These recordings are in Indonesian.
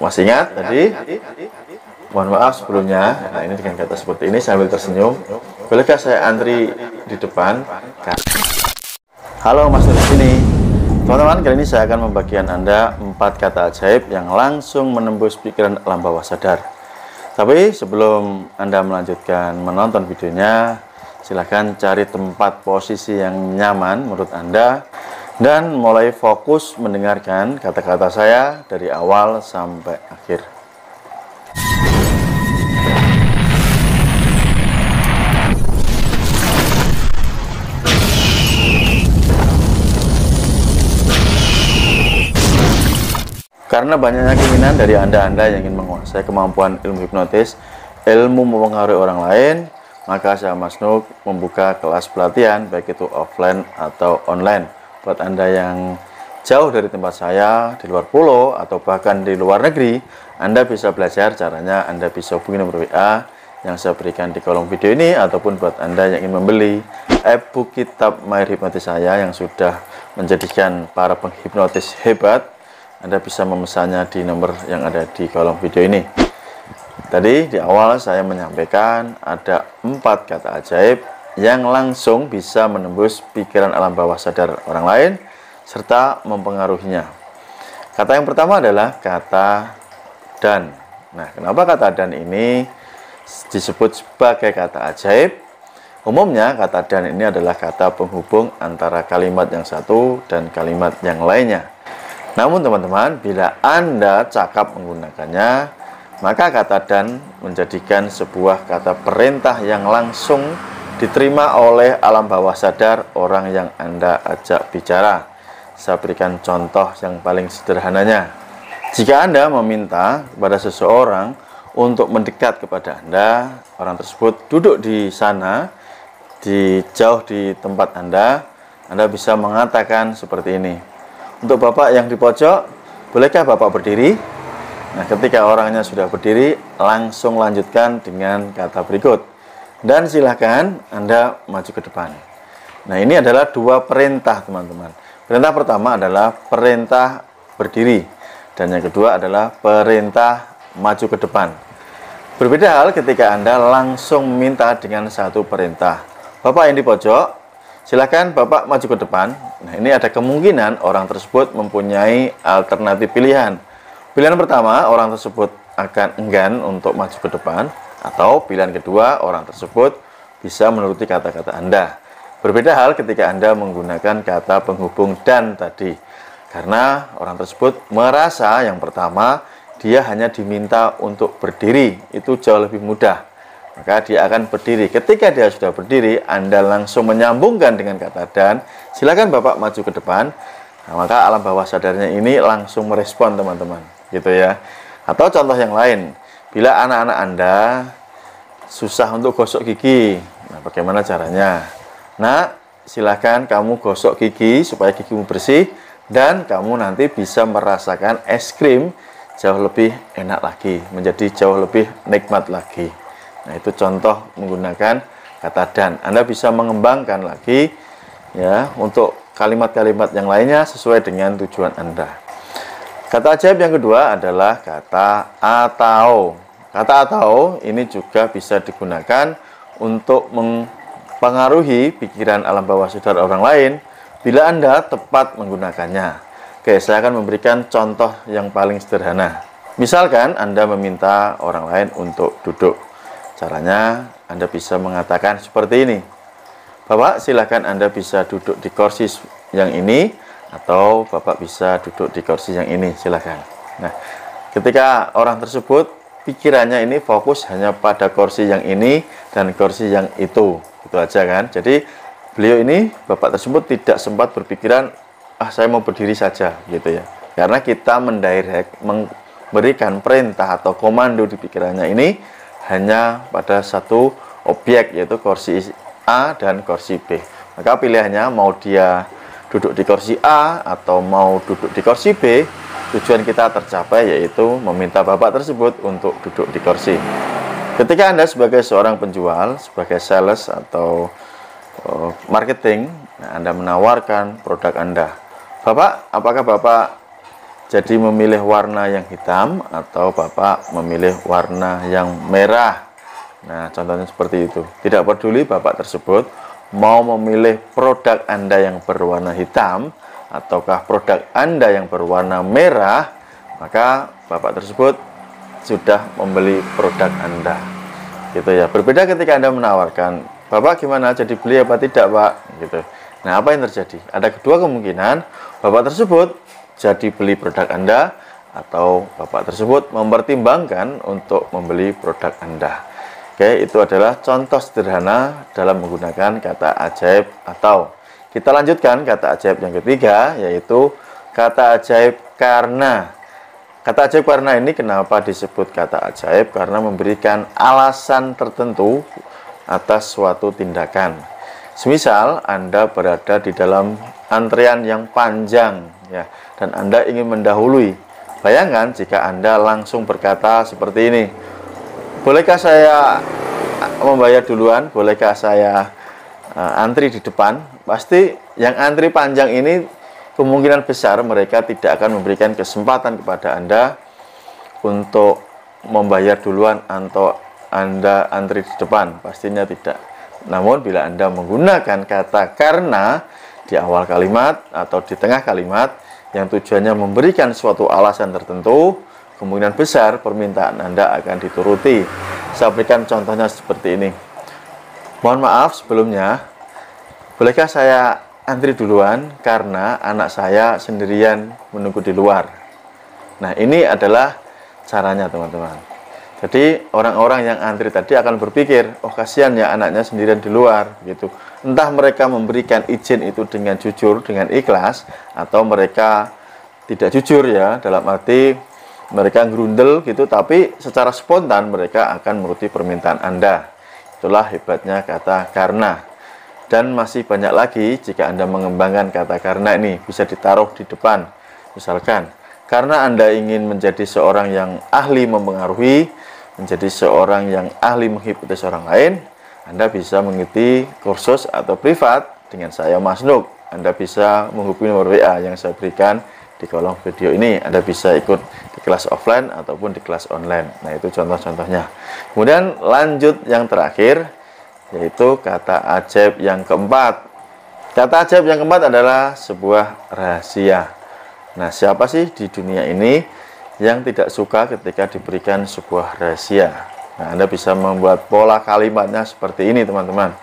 Masih ingat tadi? Mohon maaf sebelumnya. Nah, ini dengan kata seperti ini sambil tersenyum. Bolehkah saya antri di depan? Halo, Mas di sini. Teman-teman, kali ini saya akan membagikan Anda 4 kata ajaib yang langsung menembus pikiran alam bawah sadar. Tapi sebelum Anda melanjutkan menonton videonya, silahkan cari tempat posisi yang nyaman menurut Anda dan mulai fokus mendengarkan kata-kata saya dari awal sampai akhir. Karena banyaknya keinginan dari Anda yang ingin menguasai kemampuan ilmu hipnotis, ilmu mempengaruhi orang lain, maka saya Mas Nuk membuka kelas pelatihan baik itu offline atau online. Buat Anda yang jauh dari tempat saya, di luar pulau atau bahkan di luar negeri, Anda bisa belajar caranya. Anda bisa hubungi nomor WA yang saya berikan di kolom video ini, ataupun buat Anda yang ingin membeli e-book kitab Mahir Hipnotis saya yang sudah menjadikan para penghipnotis hebat, Anda bisa memesannya di nomor yang ada di kolom video ini. Tadi di awal saya menyampaikan ada 4 kata ajaib yang langsung bisa menembus pikiran alam bawah sadar orang lain serta mempengaruhinya. Kata yang pertama adalah kata dan. Nah, kenapa kata dan ini disebut sebagai kata ajaib? Umumnya kata dan ini adalah kata penghubung antara kalimat yang satu dan kalimat yang lainnya. Namun teman-teman, bila Anda cakap menggunakannya, maka kata dan menjadikan sebuah kata perintah yang langsung diterima oleh alam bawah sadar orang yang Anda ajak bicara. Saya berikan contoh yang paling sederhananya. Jika Anda meminta kepada seseorang untuk mendekat kepada Anda, orang tersebut duduk di sana, jauh di tempat Anda bisa mengatakan seperti ini. Untuk Bapak yang di pojok, bolehkah Bapak berdiri? Nah, ketika orangnya sudah berdiri, langsung lanjutkan dengan kata berikut. Dan silakan Anda maju ke depan. Nah, ini adalah 2 perintah, teman-teman. Perintah pertama adalah perintah berdiri. Dan yang kedua adalah perintah maju ke depan. Berbeda hal ketika Anda langsung minta dengan satu perintah. Bapak yang di pojok, silakan Bapak maju ke depan. Nah, ini ada kemungkinan orang tersebut mempunyai alternatif pilihan. Pilihan pertama, orang tersebut akan enggan untuk maju ke depan, atau pilihan kedua, orang tersebut bisa menuruti kata-kata Anda. Berbeda hal ketika Anda menggunakan kata penghubung dan tadi. Karena orang tersebut merasa yang pertama, dia hanya diminta untuk berdiri, itu jauh lebih mudah. Maka dia akan berdiri. Ketika dia sudah berdiri, Anda langsung menyambungkan dengan kata dan, silakan Bapak maju ke depan. Nah, maka alam bawah sadarnya ini langsung merespon, teman-teman, gitu ya. Atau contoh yang lain, bila anak-anak Anda susah untuk gosok gigi, nah bagaimana caranya? Nah, silakan kamu gosok gigi supaya gigimu bersih, dan kamu nanti bisa merasakan es krim jauh lebih enak lagi, menjadi jauh lebih nikmat lagi. Nah, itu contoh menggunakan kata dan. Anda bisa mengembangkan lagi ya untuk kalimat-kalimat yang lainnya sesuai dengan tujuan Anda. Kata ajaib yang kedua adalah kata atau. Kata atau ini juga bisa digunakan untuk mempengaruhi pikiran alam bawah sadar orang lain bila Anda tepat menggunakannya. Oke, saya akan memberikan contoh yang paling sederhana. Misalkan Anda meminta orang lain untuk duduk. Caranya Anda bisa mengatakan seperti ini. Bapak, silakan Anda bisa duduk di kursi yang ini, atau Bapak bisa duduk di kursi yang ini, silakan. Nah, ketika orang tersebut pikirannya ini fokus hanya pada kursi yang ini dan kursi yang itu aja kan. Jadi beliau ini, Bapak tersebut tidak sempat berpikiran, saya mau berdiri saja, gitu ya. Karena kita memberikan perintah atau komando di pikirannya ini hanya pada satu objek, yaitu kursi A dan kursi B. Maka pilihannya mau dia duduk di kursi A atau mau duduk di kursi B, tujuan kita tercapai, yaitu meminta Bapak tersebut untuk duduk di kursi. Ketika Anda sebagai seorang penjual, sebagai sales atau marketing, Anda menawarkan produk Anda. Bapak, apakah Bapak jadi memilih warna yang hitam atau Bapak memilih warna yang merah. Nah, contohnya seperti itu. Tidak peduli Bapak tersebut mau memilih produk Anda yang berwarna hitam ataukah produk Anda yang berwarna merah, maka Bapak tersebut sudah membeli produk Anda. Gitu ya. Berbeda ketika Anda menawarkan, Bapak gimana, jadi beli apa tidak, Pak? Gitu. Nah, apa yang terjadi? Ada kedua kemungkinan, Bapak tersebut jadi beli produk Anda atau Bapak tersebut mempertimbangkan untuk membeli produk Anda. Oke, itu adalah contoh sederhana dalam menggunakan kata ajaib. Atau kita lanjutkan kata ajaib yang ketiga, yaitu kata ajaib karena. Kata ajaib karena ini kenapa disebut kata ajaib? Karena memberikan alasan tertentu atas suatu tindakan. Semisal Anda berada di dalam antrian yang panjang ya, dan Anda ingin mendahului. Bayangkan jika Anda langsung berkata seperti ini, bolehkah saya membayar duluan? Bolehkah saya antri di depan? Pasti yang antri panjang ini kemungkinan besar mereka tidak akan memberikan kesempatan kepada Anda untuk membayar duluan atau Anda antri di depan. Pastinya tidak. Namun bila Anda menggunakan kata karena di awal kalimat atau di tengah kalimat yang tujuannya memberikan suatu alasan tertentu, kemungkinan besar permintaan Anda akan dituruti. Saya berikan contohnya seperti ini. Mohon maaf sebelumnya, bolehkah saya antri duluan karena anak saya sendirian menunggu di luar. Nah, ini adalah caranya, teman-teman. Jadi orang-orang yang antri tadi akan berpikir, oh kasihan ya anaknya sendirian di luar gitu. Entah mereka memberikan izin itu dengan jujur, dengan ikhlas, atau mereka tidak jujur ya, dalam arti mereka gerundel gitu, tapi secara spontan mereka akan menuruti permintaan Anda. Itulah hebatnya kata karena. Dan masih banyak lagi jika Anda mengembangkan kata karena ini bisa ditaruh di depan. Misalkan, karena Anda ingin menjadi seorang yang ahli mempengaruhi, menjadi seorang yang ahli menghipnotis orang lain, Anda bisa mengikuti kursus atau privat dengan saya, Mas Nuk. Anda bisa menghubungi nomor WA yang saya berikan di kolom video ini. Anda bisa ikut di kelas offline ataupun di kelas online. Nah, itu contoh-contohnya. Kemudian lanjut yang terakhir, yaitu kata ajaib yang keempat. Kata ajaib yang keempat adalah sebuah rahasia. Nah, siapa sih di dunia ini yang tidak suka ketika diberikan sebuah rahasia? Nah, Anda bisa membuat pola kalimatnya seperti ini, teman-teman.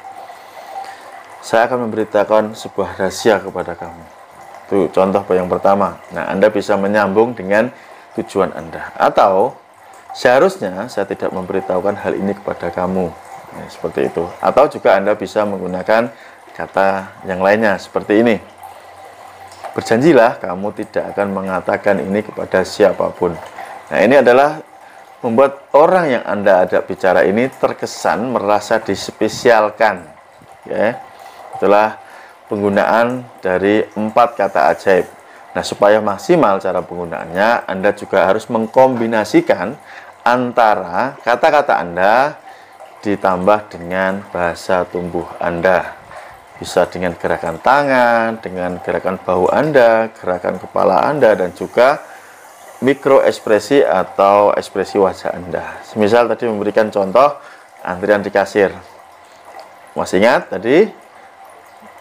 Saya akan memberitakan sebuah rahasia kepada kamu. Itu contoh yang pertama. Nah, Anda bisa menyambung dengan tujuan Anda. Atau, seharusnya saya tidak memberitahukan hal ini kepada kamu. Nah, seperti itu. Atau juga Anda bisa menggunakan kata yang lainnya seperti ini. Berjanjilah kamu tidak akan mengatakan ini kepada siapapun. Nah, ini adalah membuat orang yang Anda ajak bicara ini terkesan merasa dispesialkan. Ya. Itulah penggunaan dari 4 kata ajaib. Nah, supaya maksimal cara penggunaannya, Anda juga harus mengkombinasikan antara kata-kata Anda ditambah dengan bahasa tubuh Anda. Bisa dengan gerakan tangan, dengan gerakan bahu Anda, gerakan kepala Anda, dan juga mikro ekspresi atau ekspresi wajah Anda. Semisal tadi memberikan contoh antrian di kasir. Masih ingat tadi?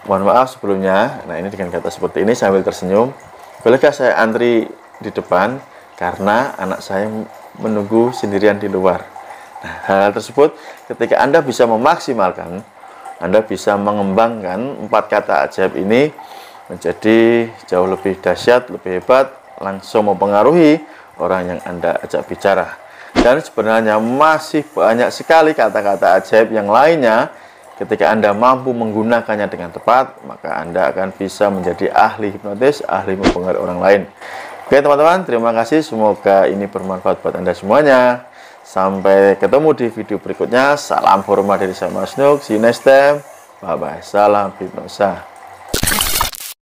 Mohon maaf sebelumnya. Nah, ini dengan kata seperti ini sambil tersenyum. Bolehkah saya antri di depan karena anak saya menunggu sendirian di luar? Nah, hal tersebut ketika Anda bisa memaksimalkan, Anda bisa mengembangkan 4 kata ajaib ini menjadi jauh lebih dahsyat, lebih hebat, langsung mempengaruhi orang yang Anda ajak bicara. Dan sebenarnya masih banyak sekali kata-kata ajaib yang lainnya. Ketika Anda mampu menggunakannya dengan tepat, maka Anda akan bisa menjadi ahli hipnotis, ahli mempengaruhi orang lain. Oke, teman-teman, terima kasih. Semoga ini bermanfaat buat Anda semuanya. Sampai ketemu di video berikutnya. Salam hormat dari saya, Mas Nuk. See you next time. Bye-bye. Salam hipnosa.